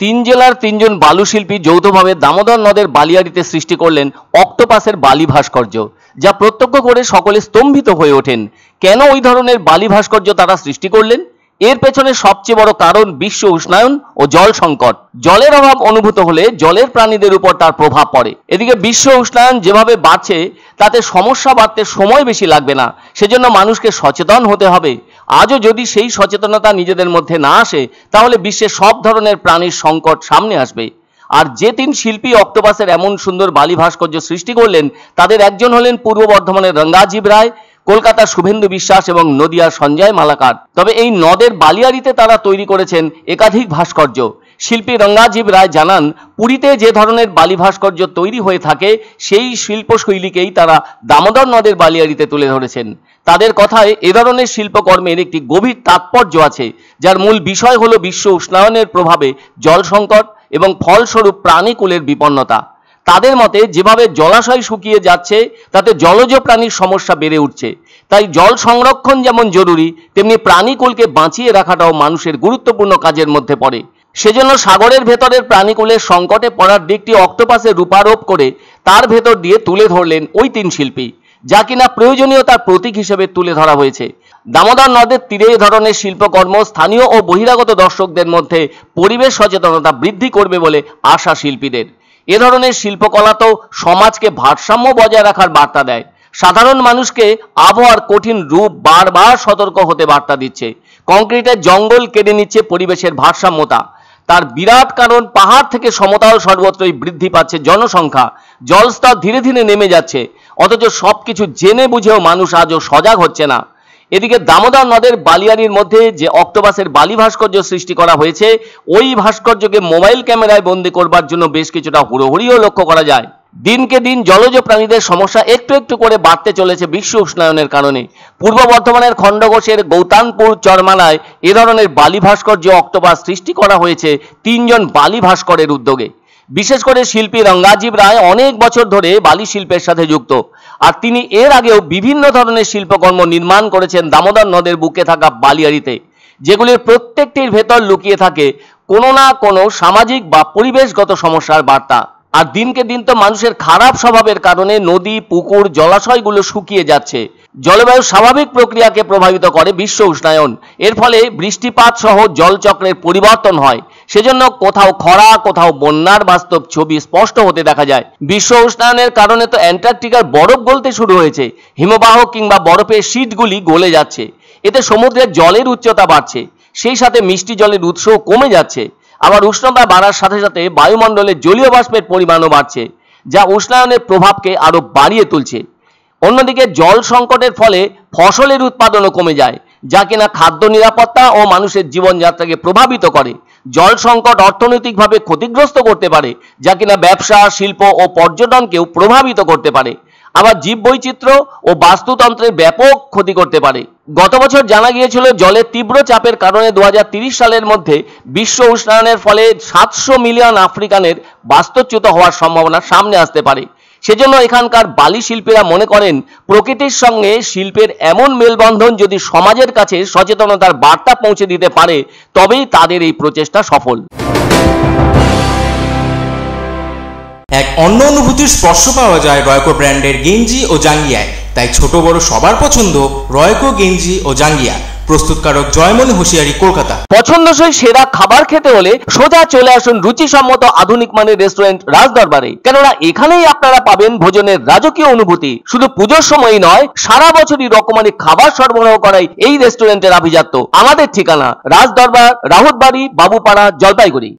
তিন জেলার তিনজন বালুশিল্পী যৌথভাবে দামোদর নদের বালিয়াড়িতে সৃষ্টি করলেন অক্টোপাসের বালি ভাস্কর্য, যা প্রত্যক্ষ করে সকলে স্তম্ভিত হয়ে ওঠেন। কেন ওই ধরনের বালি ভাস্কর্য তারা সৃষ্টি করলেন? এর পেছনে সবচেয়ে বড় কারণ বিশ্ব উষ্ণায়ন ও জল সংকট। জলের অভাব অনুভূত হলে জলের প্রাণীদের উপর তার প্রভাব পড়ে। এদিকে বিশ্ব উষ্ণায়ন যেভাবে বাড়ছে তাতে সমস্যা বাড়তে সময় বেশি লাগবে না, সেজন্য মানুষকে সচেতন হতে হবে। আজও যদি সেই সচেতনতা নিজেদের মধ্যে না আসে তাহলে বিশ্বে সব ধরনের প্রাণীর সংকট সামনে আসবে। আর যে তিন শিল্পী অক্টোপাসের এমন সুন্দর বালি ভাস্কর্য সৃষ্টি করলেন তাদের একজন হলেন পূর্ব বর্ধমানের রঙ্গাজিব রায়, কলকাতার শুভেন্দু বিশ্বাস এবং নদিয়ার সঞ্জয় মালাকার। তবে এই নদের বালিয়াড়িতে তারা তৈরি করেছেন একাধিক ভাস্কর্য। শিল্পী রঙ্গাজিব রায় জানান, পুরীতে যে ধরনের বালি ভাস্কর্য তৈরি হয়ে থাকে সেই শিল্পশৈলীকেই তারা দামোদর নদের বালিয়াড়িতে তুলে ধরেছেন। তাদের কথায় এ ধরনের শিল্পকর্মের একটি গভীর তাৎপর্য আছে, যার মূল বিষয় হলো বিশ্ব উষ্ণায়নের প্রভাবে জল সংকট এবং ফলস্বরূপ প্রাণীকুলের বিপন্নতা। তাদের মতে যেভাবে জলাশয় শুকিয়ে যাচ্ছে তাতে জলজ প্রাণীর সমস্যা বেড়ে উঠছে। তাই জল সংরক্ষণ যেমন জরুরি, তেমনি প্রাণীকুলকে বাঁচিয়ে রাখাটাও মানুষের গুরুত্বপূর্ণ কাজের মধ্যে পড়ে। সেজন্য সাগরের ভেতরের প্রাণীকুলের সংকটে পড়ার দিকটি অক্টোপাসে রূপারোপ করে তার ভেতর দিয়ে তুলে ধরলেন ওই তিন শিল্পী, যা কিনা প্রয়োজনীয়তার প্রতীক হিসেবে তুলে ধরা হয়েছে। দামোদর নদের তীরে এ ধরনের শিল্পকর্ম স্থানীয় ও বহিরাগত দর্শকদের মধ্যে পরিবেশ সচেতনতা বৃদ্ধি করবে বলে আশা শিল্পীদের। এ ধরনের শিল্পকলা তো সমাজকে ভারসাম্য বজায় রাখার বার্তা দেয়, সাধারণ মানুষকে আবহাওয়ার কঠিন রূপ বারবার সতর্ক হতে বার্তা দিচ্ছে। কংক্রিটের জঙ্গল কেটে নিচ্ছে পরিবেশের ভারসাম্যতা। তার বিরাট কারণ পাহাড় থেকে সমতল সর্বত্রই বৃদ্ধি পাচ্ছে জনসংখ্যা, জলস্তর ধীরে ধীরে নেমে যাচ্ছে, অথচ সবকিছু জেনে বুঝেও মানুষ আজও সজাগ হচ্ছে না। এদিকে দামোদর নদের বালিয়াড়ির মধ্যে যে অক্টোপাসের বালি ভাস্কর্য সৃষ্টি করা হয়েছে ওই ভাস্কর্যকে মোবাইল ক্যামেরায় বন্দি করবার জন্য বেশ কিছুটা হুড়োহুড়িও লক্ষ্য করা যায়। দিনকে দিন জলজ প্রাণীদের সমস্যা একটু একটু করে বাড়তে চলেছে বিশ্ব উষ্ণায়নের কারণে। পূর্ব বর্ধমানের খণ্ডঘোষের গৌতানপুর চরমালায় এ ধরনের বালি ভাস্কর্য অক্টোপাস সৃষ্টি করা হয়েছে তিনজন বালি ভাস্করের উদ্যোগে। বিশেষ করে শিল্পী রঙ্গাজিব রায় অনেক বছর ধরে বালি শিল্পের সাথে যুক্ত, আর তিনি এর আগেও বিভিন্ন ধরনের শিল্পকর্ম নির্মাণ করেছেন দামোদর নদের বুকে থাকা বালিয়াড়িতে, যেগুলির প্রত্যেকটির ভেতর লুকিয়ে থাকে কোনো না কোনো সামাজিক বা পরিবেশগত সমস্যার বার্তা। আর দিনকে দিন তো মানুষের খারাপ স্বভাবের কারণে নদী, পুকুর, জলাশয়গুলো শুকিয়ে যাচ্ছে। জলবায়ু স্বাভাবিক প্রক্রিয়াকে প্রভাবিত করে বিশ্ব উষ্ণায়ন। এর ফলে বৃষ্টিপাত সহ জলচক্রের পরিবর্তন হয়। সেজন্য কোথাও খরা, কোথাও বন্যার বাস্তব ছবি স্পষ্ট হতে দেখা যায়। বিশ্ব উষ্ণায়নের কারণে তো অ্যান্টার্কটিকার বরফ গলতে শুরু হয়েছে, হিমবাহ কিংবা বরফের শীটগুলি গলে যাচ্ছে। এতে সমুদ্রের জলের উচ্চতা বাড়ছে, সেই সাথে মিষ্টি জলের উৎসও কমে যাচ্ছে। আবার উষ্ণতা বাড়ার সাথে সাথে বায়ুমণ্ডলে জলীয় বাষ্পের পরিমাণও বাড়ছে, যা উষ্ণায়নের প্রভাবকে আরো বাড়িয়ে তুলছে। অন্যদিকে জল সংকটের ফলে ফসলের উৎপাদনও কমে যায়, যা কিনা খাদ্য নিরাপত্তা ও মানুষের জীবনযাত্রাকে প্রভাবিত করে। জল সংকট অর্থনৈতিকভাবে ক্ষতিগ্রস্ত করতে পারে, যা কিনা ব্যবসা, শিল্প ও পর্যটনকেও প্রভাবিত করতে পারে। আবার জীববৈচিত্র্য ও বাস্তুতন্ত্রের ব্যাপক ক্ষতি করতে পারে। গত বছর জানা গিয়েছিল জলের তীব্র চাপের কারণে 2030 সালের মধ্যে বিশ্ব উষ্ণায়নের ফলে 700 মিলিয়ন আফ্রিকানের বাস্তুচ্যুত হওয়ার সম্ভাবনা সামনে আসতে পারে। সেজন্য এখানকার বালি শিল্পীরা মনে করেন প্রকৃতির সঙ্গে শিল্পের এমন মেলবন্ধন যদি সমাজের কাছে সচেতনতার বার্তা পৌঁছে দিতে পারে তবেই তাদের এই প্রচেষ্টা সফল। এক অন্য অনুভূতির স্পর্শ পাওয়া যায় রয়কো ব্র্যান্ডের গেঞ্জি ও জাঙ্গিয়ায়। তাই ছোট বড় সবার পছন্দ রয়কো গেঞ্জি ও জাঙ্গিয়া। প্রস্তুতকারক জয়মনি হুঁশিয়ারি, কলকাতা। পছন্দসই সেরা খাবার খেতে হলে সোজা চলে আসুন রুচিসম্মত আধুনিক মানের রেস্টুরেন্ট রাজদরবারে, কেননা এখানেই আপনারা পাবেন ভোজনের রাজকীয় অনুভূতি। শুধু পুজোর সময়ই নয়, সারা বছরই রকমারি খাবার সরবরাহ করাই এই রেস্টুরেন্টের আভিজাত্য। আমাদের ঠিকানা রাজদরবার, রাহুতবাড়ি, বাবুপাড়া, জলপাইগুড়ি।